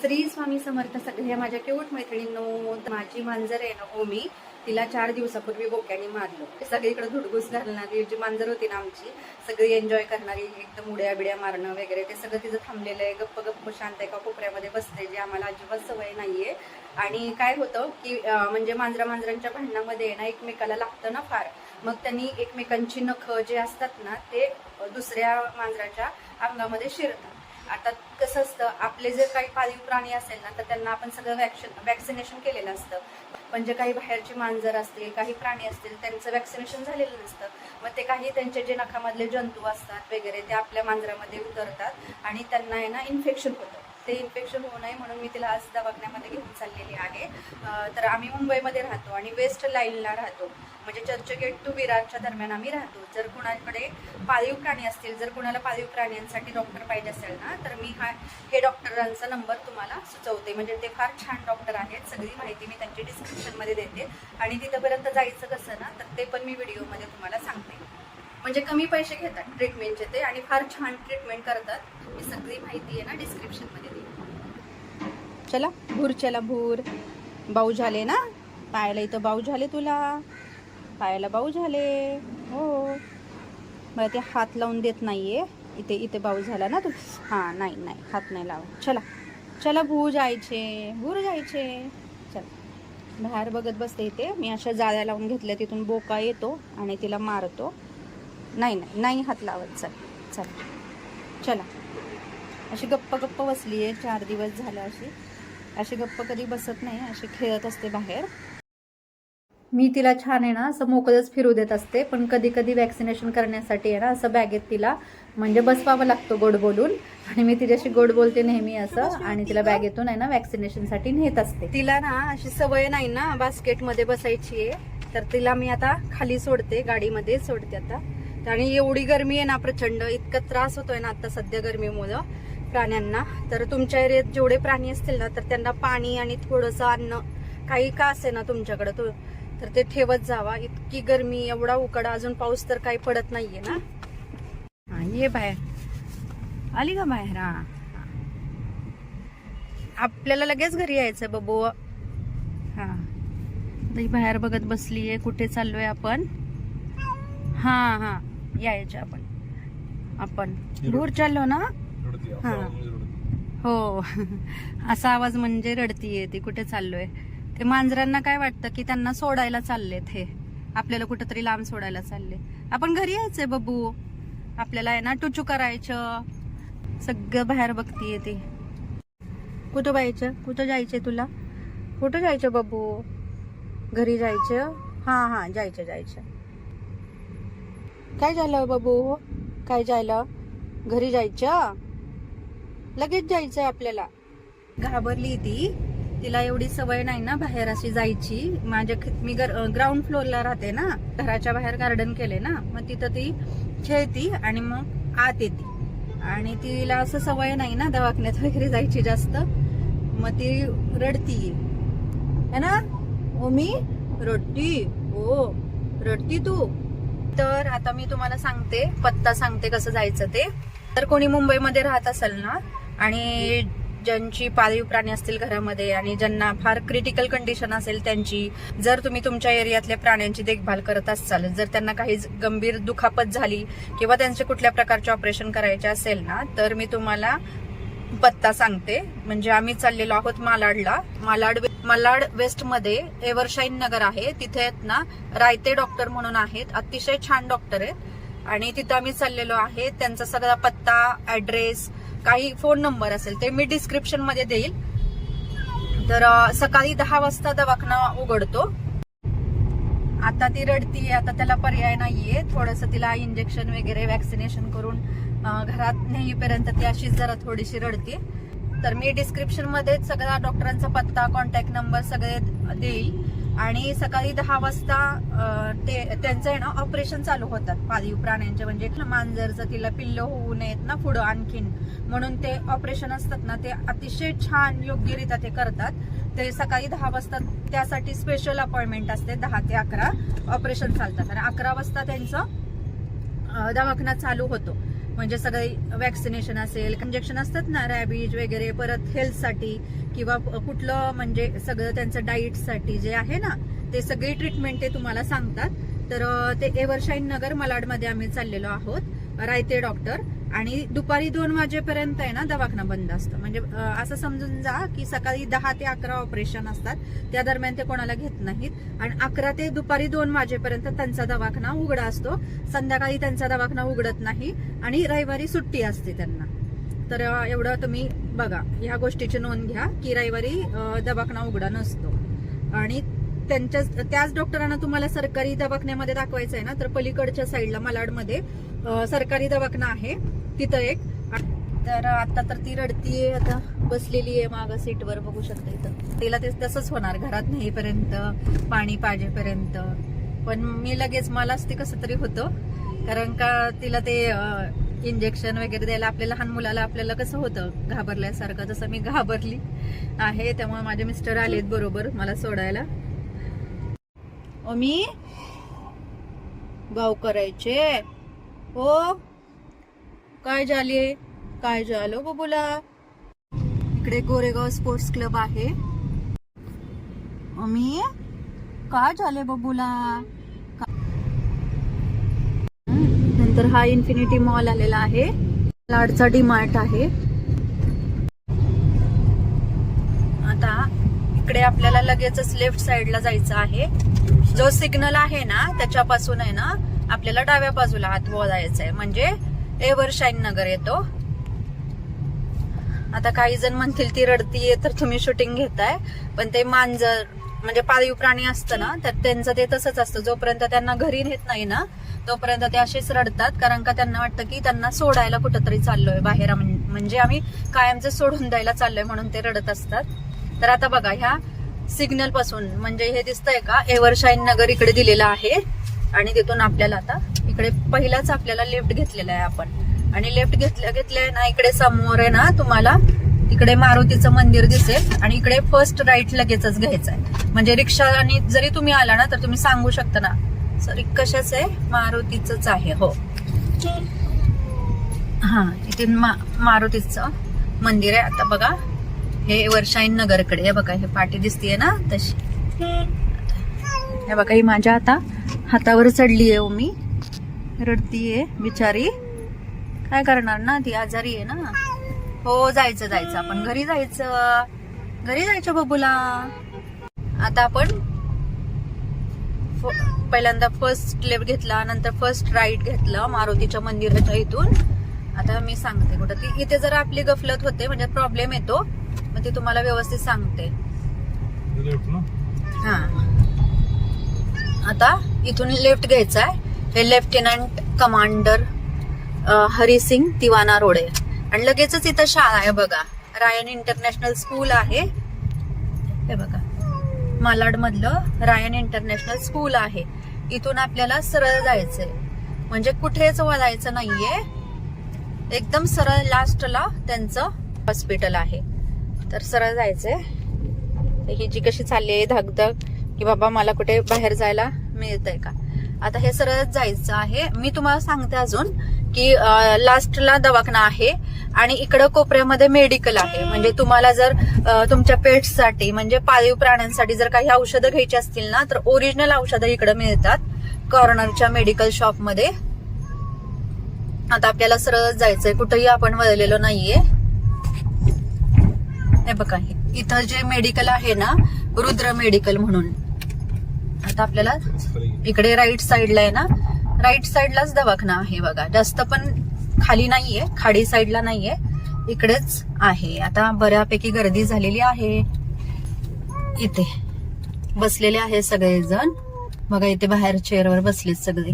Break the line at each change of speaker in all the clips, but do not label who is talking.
श्री स्वामी समर्थ सगळ्या माझ्या क्यूट मैत्रिणींनो. माझी मांजर आहे ना ओमी, तिला 4 दिवसापूर्वी बोक्याने मारलं. सगळीकडे धुडगूस घालणारी जी मांजर होती ना आमची, सगळी एन्जॉय करणारी, एकदम उड्या बिड्या मारणं वगैरे, ते सगळं तिचं थांबलेलं आहे. गप्प गप्प शांत एका कोपऱ्यामध्ये बसते, जे आम्हाला अजिबात सवय नाहीये. आणि काय होतं की म्हणजे मांजरांच्या भांडणामध्ये ना एकमेकाला लागतं ना फार, मग त्यांनी एकमेकांची नखं जे असतात ना ते दुसऱ्या मांजराच्या अंगामध्ये शिरतात. आता कसं असतं, आपले जर काही पाळीव प्राणी असेल ना तर त्यांना आपण सगळं वॅक्सिनेशन केलेलं असतं, पण जे काही बाहेरची मांजर असतील, काही प्राणी असतील, त्यांचं वॅक्सिनेशन झालेलं नसतं. मग ते काही त्यांचे जे नखामधले जंतू असतात वगैरे ते आपल्या मांजरामध्ये उतरतात आणि त्यांना आहे ना इन्फेक्शन होतं. ते इन्फेक्शन होऊ नये म्हणून मी तिला आज दवाखान्यामध्ये घेऊन चाललेली आहे. तर आम्ही मुंबईमध्ये राहतो आणि वेस्ट लाईनला राहतो, म्हणजे चर्चगेट टू विरारच्या दरम्यान आम्ही राहतो. जर कुणाकडे पाळीव प्राणी असतील, जर कुणाला पाळीव प्राण्यांसाठी डॉक्टर पाहिजे असेल ना तर मी हे डॉक्टरांचा नंबर तुम्हाला सुचवते. म्हणजे ते फार छान डॉक्टर आहेत. सगळी माहिती मी त्यांची डिस्क्रिप्शनमध्ये देते आणि तिथंपर्यंत जायचं कसं ना तर ते पण मी व्हिडिओमध्ये तुम्हाला सांगते. म्हणजे कमी पैसे घेतात ट्रीटमेंटचे ते आणि फार छान ट्रीटमेंट करतात. ही सगळी माहिती आहे ना डिस्क्रिप्शनमध्ये दिली. चला भूर, चला भूर. बाऊ झाले ना पायाला, इथं बाऊ झाले, तुला पायाला बाऊ झाले. हो, मला ते हात लावून देत नाहीये. इथे इथे बाऊ झाला ना तू. हां, नाही नाही, हात नाही लावा. चला चला भूर जायचे. चला, बाहेर बघत बसते इथे. मी अशा जाळ्या लावून घेतल्या, तिथून बोका येतो आणि तिला मारतो. नाही नाही नाही, हात लावत. चला. अशी गप्प बसली आहे 4 दिवस झालं. अशी गप्प कधी बसत नाही, अशी खेळत असते बाहेर. मी तिला छान आहे ना असं मोकळंच फिरू देत असते, पण कधी कधी वॅक्सिनेशन करण्यासाठी आहे ना असं बॅगेत तिला म्हणजे बसवावं लागतो गोड बोलून, आणि मी तिच्याशी गोड बोलते नेहमी असं, आणि तिला बॅगेतून आहे ना वॅक्सिनेशनसाठी नेत असते. तिला ना अशी सवय नाही ना बास्केटमध्ये बसायची आहे, तर तिला मी आता खाली सोडते, गाडीमध्ये सोडते आता. आणि एवढी गरमी आहे ना प्रचंड, इतका त्रास होतोय ना आता सध्या गरमीमुळं प्राण्यांना. तर तुमच्या एरियात जेवढे प्राणी असतील ना तर त्यांना पाणी आणि थोडंसं अन्न काही का असे ना तुमच्याकडं तर ते ठेवत जावा. इतकी गरमी, एवढा उकडा, अजून पाऊस तर काही पडत नाहीये ना. हा, ये बाहेर आली का बाहेर. हा, आपल्याला लगेच घरी यायचं बबू. हा, बाहेर बघत बसलीये. कुठे चाललोय आपण. हा यायचं आपण दूर चाललो ना. हा हो, असा आवाज म्हणजे रडतीये ती. कुठे चाललोय ते मांजरांना काय वाटतं की त्यांना सोडायला चाललेत, हे आपल्याला कुठंतरी लांब सोडायला चालले. आपण घरी यायचंय बबू, आपल्याला आहे ना टुचू करायचं. सगळं बाहेर बघतीये ती. कुठं जायचंय तुला. कुठं जायचं बबू. घरी जायचं. हा जायचं. काय झालं बाबू, काय झालं. घरी जायचं, लगेच जायचंय आपल्याला. घाबरली ती, तिला एवढी सवय नाही ना बाहेर अशी जायची. मी ग्राउंड फ्लोअरला राहते ना, घराच्या बाहेर गार्डन केले ना, मग तिथं ती खेळती आणि मग आत येते. आणि तिला असं सवय नाही ना दवाखान्यात वगैरे जायची जास्त, मग ती रडती है ना. ओमी रडती. हो, रडती तू. तर आता मी तुम्हाला सांगते, पत्ता सांगते कसं जायचं ते. तर कोणी मुंबईमध्ये राहत असेल ना आणि ज्यांची पाळीव प्राणी असतील घरामध्ये आणि ज्यांना फार क्रिटिकल कंडिशन असेल त्यांची, जर तुम्ही तुमच्या एरियातल्या प्राण्यांची देखभाल करत असाल, जर त्यांना काही गंभीर दुखापत झाली किंवा त्यांचे कुठल्या प्रकारचे ऑपरेशन करायचे असेल ना तर मी तुम्हाला पत्ता सांगते. म्हणजे आम्ही चाललेलो आहोत मालाडला. मालाड वेस्ट मध्ये एव्हरशाईन नगर आहे, तिथे आहेत ना रायते डॉक्टर म्हणून आहेत, अतिशय छान डॉक्टर आहेत. आणि तिथं आम्ही चाललेलो आहे. त्यांचा सगळा पत्ता, ऍड्रेस, काही फोन नंबर असेल ते मी डिस्क्रिप्शन मध्ये देईल. तर सकाळी 10 वाजता दवाखाना उघडतो. आता ती रडतीये, आता त्याला पर्याय नाहीये. थोडंसं तिला इंजेक्शन वगैरे वॅक्सिनेशन करून घरात नेईपर्यंत ती अशीच जरा थोडीशी रडते. तर मी डिस्क्रिप्शन मध्ये सगळा डॉक्टरांचा पत्ता, कॉन्टॅक्ट नंबर सगळे देईल. आणि सकाळी 10 वाजता त्यांचं आहे ना ऑपरेशन चालू होतात पाळीव प्राण्यांचे. म्हणजे मांजरचं तिला पिल्ल होऊ नयेत ना पुढं आणखीन, म्हणून ते ऑपरेशन असतात ना ते अतिशय छान योग्यरित्या ते करतात. ते सकाळी 10 वाजता त्यासाठी स्पेशल अपॉइंटमेंट असते. 10 ते 11 ऑपरेशन चालतात आणि 11 वाजता त्यांचं दवाखाना चालू होतो. म्हणजे सगळे वॅक्सिनेशन असेल, इंजेक्शन असतात ना रॅबीज वगैरे, परत हेल्थसाठी किंवा कुठलं म्हणजे सगळं त्यांचं डाईटसाठी जे आहे ना ते सगळी ट्रीटमेंट ते तुम्हाला सांगतात. तर ते एव्हरशाईन नगर मालाडमध्ये आम्ही चाललेलो आहोत, रायते डॉक्टर. आणि दुपारी 2 वाजेपर्यंत आहे ना दवाखाना बंद असतो. म्हणजे असं समजून जा की सकाळी 10 ते 11 ऑपरेशन असतात, त्या दरम्यान ते कोणाला घेत नाहीत. आणि 11 ते दुपारी 2 वाजेपर्यंत त्यांचा दवाखाना उघडा असतो. संध्याकाळी त्यांचा दवाखाना उघडत नाही आणि रविवारी सुट्टी असते त्यांना. तर एवढं तुम्ही बघा, ह्या गोष्टीची नोंद घ्या की रविवारी दवाखाना उघडा नसतो. आणि त्याच डॉक्टरांना तुम्हाला सरकारी दवाखान्यामध्ये दाखवायचं आहे ना, तर पलीकडच्या साईडला मालाडमध्ये सरकारी दवाखाना आहे, तिथं एक. तर आता तर ती रडतीये, आता बसलेली आहे मागं सीटवर, बघू शकता इथं. तिला ते तसंच होणार घरात नेईपर्यंत, पाणी पाजेपर्यंत. पण मी लगेच मलाच ते कसं तरी होतं, कारण का तिला ते इंजेक्शन वगैरे द्यायला आपल्या लहान मुलाला आपल्याला कसं होतं घाबरल्यासारखं, तसं मी घाबरली आहे. त्यामुळे माझे मिस्टर आलेत बरोबर मला सोडायला. मी गाव करायचे हो, काय झाले, काय झालं बबूला. इकडे गोरेगाव स्पोर्ट्स क्लब आहे. मी काय झाले बबूला. नंतर हा इन्फिनिटी मॉल आलेला आहे, लाडचा डीमार्ट आहे. आता इकडे आपल्याला लगेचच लेफ्ट साइडला जायचं आहे. जो सिग्नल आहे ना त्याच्यापासून आहे ना आपल्याला डाव्या बाजूला हात वळायचा आहे, म्हणजे एव्हरशाईन नगर येतो. आता काही जण म्हणतील ती रडतीये तर तुम्ही शूटिंग घेताय, पण ते मांजर म्हणजे पाळीव प्राणी असतं ना, तर त्यांचं ते तसंच असतं. जोपर्यंत त्यांना घरी नेत नाही ना तोपर्यंत ते असेच रडतात, कारण का त्यांना वाटतं की त्यांना सोडायला कुठंतरी चाललोय बाहेर, म्हणजे आम्ही कायमचं सोडून द्यायला चाललोय, म्हणून ते रडत असतात. तर आता बघा, ह्या सिग्नल पासून म्हणजे हे दिसतंय का एव्हरशाईन नगर इकडे दिलेलं आहे. आणि तिथून आपल्याला आता इकडे पहिलाच आपल्याला लेफ्ट घेतलेला आहे आपण. आणि लेफ्ट घेतलंय ना, इकडे समोर आहे ना तुम्हाला इकडे मारुतीचं मंदिर दिसेल. आणि इकडे फर्स्ट राईट लगेचच घ्यायचं आहे. म्हणजे रिक्षा आणि जरी तुम्ही आला ना तर तुम्ही सांगू शकता ना सर कशाच आहे, मारुतीच आहे. हो, हा, इथे मारुतीचं मंदिर आहे. आता बघा हे एव्हरशाईन नगरकडे, हे बघा, हे पाटी दिसतीये ना तशी. हे बघा, ही माझ्या आता हातावर चढली आहे. मी रडतीये बिचारी, काय करणार ना, ती आजारी आहे ना. हो, जायचं आपण घरी जायचं बबूला. आता आपण पहिल्यांदा फर्स्ट लेफ्ट घेतला, नंतर फर्स्ट राईट घेतला मारुतीच्या मंदिराच्या इथून. आता मी सांगते कुठं ती, इथे जर आपली गफलत होते म्हणजे प्रॉब्लेम येतो, मग ती तुम्हाला व्यवस्थित सांगते. हा, आता इथून लेफ्ट घ्यायचा आहे. हे लेफ्टनंट कमांडर हरिसिंग तिवाना रोड आहे. आणि लगेचच इथं शाळा आहे बघा, रायन इंटरनॅशनल स्कूल आहे. हे बघा, मालाड मधलं रायन इंटरनॅशनल स्कूल आहे. इथून आपल्याला सरळ जायचंय, म्हणजे कुठेच वळायचं नाहीये, एकदम सरळ लास्टला त्यांचं हॉस्पिटल आहे. तर सरळ जायचंय. ही जी कशी चालली आहे धगधग की बाबा मला कुठे बाहेर जायला मिळतंय का. आता हे सरळच जायचं आहे. मी तुम्हाला सांगते अजून की लास्टला दवाखाना आहे आणि इकडं कोपऱ्यामध्ये मेडिकल आहे. म्हणजे तुम्हाला जर तुमच्या पेट्ससाठी म्हणजे पाळीव प्राण्यांसाठी जर काही औषधं घ्यायची असतील ना तर ओरिजिनल औषधं इकडे मिळतात कॉर्नरच्या मेडिकल शॉप मध्ये. आता आपल्याला सरळ जायचंय, कुठेही आपण वळलेलो नाहीये. हे बघा, इथं जे मेडिकल आहे ना रुद्र मेडिकल म्हणून. आता आपल्याला इकडे राईट साईडला आहे ना, राईट साईडलाच दवाखाना आहे बघा. जास्त पण खाली नाहीये, खाडी साईडला नाहीये, इकडेच आहे. आता बऱ्यापैकी गर्दी झालेली आहे. इथे बसलेले आहे सगळेजण बघा, इथे बाहेर चेअरवर बसलेत सगळे.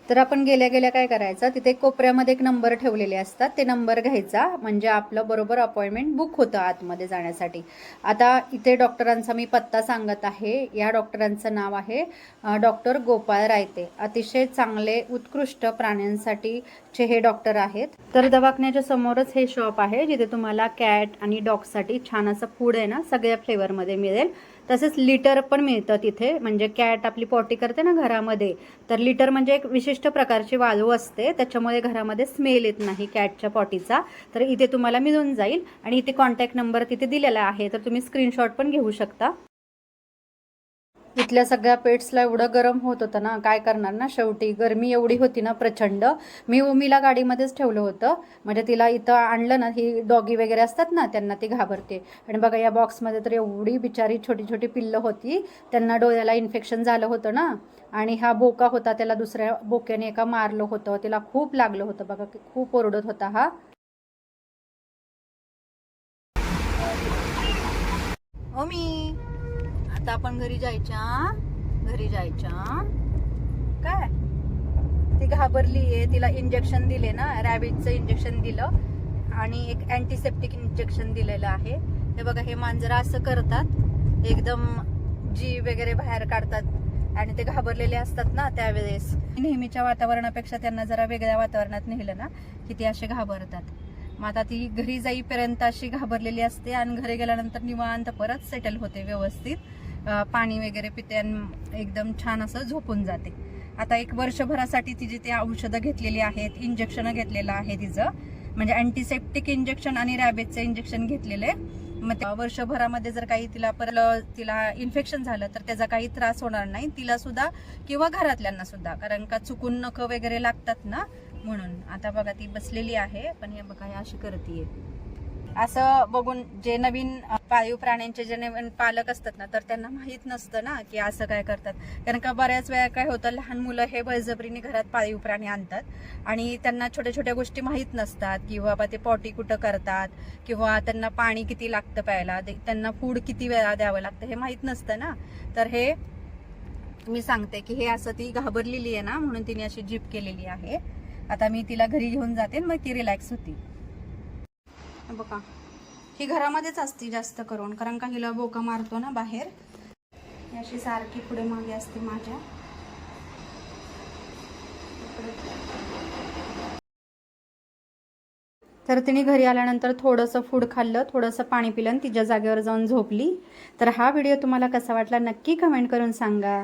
तर आपण गेल्या गेल्या काय करायचं, तिथे कोपऱ्यामध्ये एक नंबर ठेवलेले असतात, ते नंबर घ्यायचा, म्हणजे आपलं बरोबर अपॉइंटमेंट बुक होतं आतमध्ये जाण्यासाठी. आता इथे डॉक्टरांचा मी पत्ता सांगत आहे. या डॉक्टरांचं नाव आहे डॉक्टर गोपाळ रायते. अतिशय चांगले उत्कृष्ट प्राण्यांसाठीचे हे डॉक्टर आहेत. तर दवाखान्याच्या समोरच हे शॉप आहे, जिथे तुम्हाला कॅट आणि डॉगसाठी छान असं फूड आहे ना सगळ्या फ्लेवरमध्ये मिळेल. तसेच लिटर पण मिळतं तिथे, म्हणजे कॅट आपली पॉटी करते ना घरामध्ये, तर लिटर म्हणजे एक विशिष्ट विशिष्ट प्रकारची वाळू असते, त्याच्यामुळे घरामध्ये स्मेल येत नाही कॅटच्या पॉटीचा. तर इथे तुम्हाला मिळून जाईल आणि इथे कॉन्टॅक्ट नंबर तिथे दिलेला आहे, तर तुम्ही स्क्रीनशॉट पण घेऊ शकता. इथल्या सगळ्या पेट्सला एवढं गरम होत होतं ना, काय करणार ना, शेवटी गरमी एवढी होती ना प्रचंड. मी ओमीला गाडीमध्येच ठेवलं होतं, म्हणजे तिला इथं आणलं ना, ही डॉगी वगैरे असतात ना, त्यांना ती घाबरते. आणि बघा या बॉक्समध्ये तर एवढी बिचारी छोटी छोटी पिल्लं होती, त्यांना डोळ्याला इन्फेक्शन झालं होतं ना. आणि हा बोका होता, त्याला दुसऱ्या बोक्याने एका मारलं होतं, तिला खूप लागलं होतं बघा, खूप ओरडत होता हा. ओमी, आता आपण घरी जायच्या, घरी जायच्या. काय ती घाबरली आहे, तिला इंजेक्शन दिले ना, रॅबिजचं इंजेक्शन दिलं आणि एक अँटीसेप्टिक इंजेक्शन दिलेलं आहे. हे बघा, हे मांजरं असं करतात, एकदम जी वगैरे बाहेर काढतात आणि ते घाबरलेले असतात ना त्यावेळेस. नेहमीच्या वातावरणापेक्षा त्यांना जरा वेगळ्या वातावरणात नेलं ना की ते असे घाबरतात. मग आता ती घरी जाईपर्यंत अशी घाबरलेली असते आणि घरी गेल्यानंतर निवांत परत सेटल होते व्यवस्थित, पाणी वगैरे पिते आणि एकदम छान असं झोपून जाते. आता एक वर्षभरासाठी तिची ते औषधं घेतलेली आहेत, इंजेक्शन घेतलेलं आहे तिचं, म्हणजे अँटीसेप्टिक इंजेक्शन आणि रॅबिजचं इंजेक्शन घेतलेलं आहे. मग वर्षभरामध्ये जर काही तिला इन्फेक्शन झालं तर त्याचा काही त्रास होणार नाही, तिला सुद्धा किंवा घरातल्यांना सुद्धा, कारण का चुकून नखं वगैरे लागतात ना, म्हणून. आता बघा ती बसलेली आहे, पण हे बघा हे अशी करतीये. असं बघून जे नवीन पाळीव प्राण्यांचे जे नवीन पालक असतात ना, तर त्यांना माहित नसतं ना की असं काय करतात. कारण का बऱ्याच वेळा काय होतं, लहान मुलं हे बळजबरीने घरात पाळीव प्राणी आणतात आणि त्यांना छोट्या छोट्या गोष्टी माहित नसतात, की बाबा ते पॉटी कुठं करतात किंवा त्यांना पाणी किती लागतं प्यायला, त्यांना फूड किती वेळा द्यावं लागतं हे माहित नसतं ना. तर हे मी सांगते की हे असं ती घाबरलेली आहे ना, म्हणून तिने अशी जीप केलेली आहे. आता मी तिला घरी घेऊन जाते, मग ती रिलॅक्स होती. बघा, ही घरामध्येच असते जास्त करून, कारण का हिला बोका मारतो ना बाहेर, अशी सारखी पुढे मागे असते माझ्या. तर तिने घरी आल्यानंतर थोडंसं फूड खाल्लं, थोडंसं पाणी पिलं आणि तिच्या जागेवर जाऊन झोपली. तर हा व्हिडिओ तुम्हाला कसा वाटला नक्की कमेंट करून सांगा.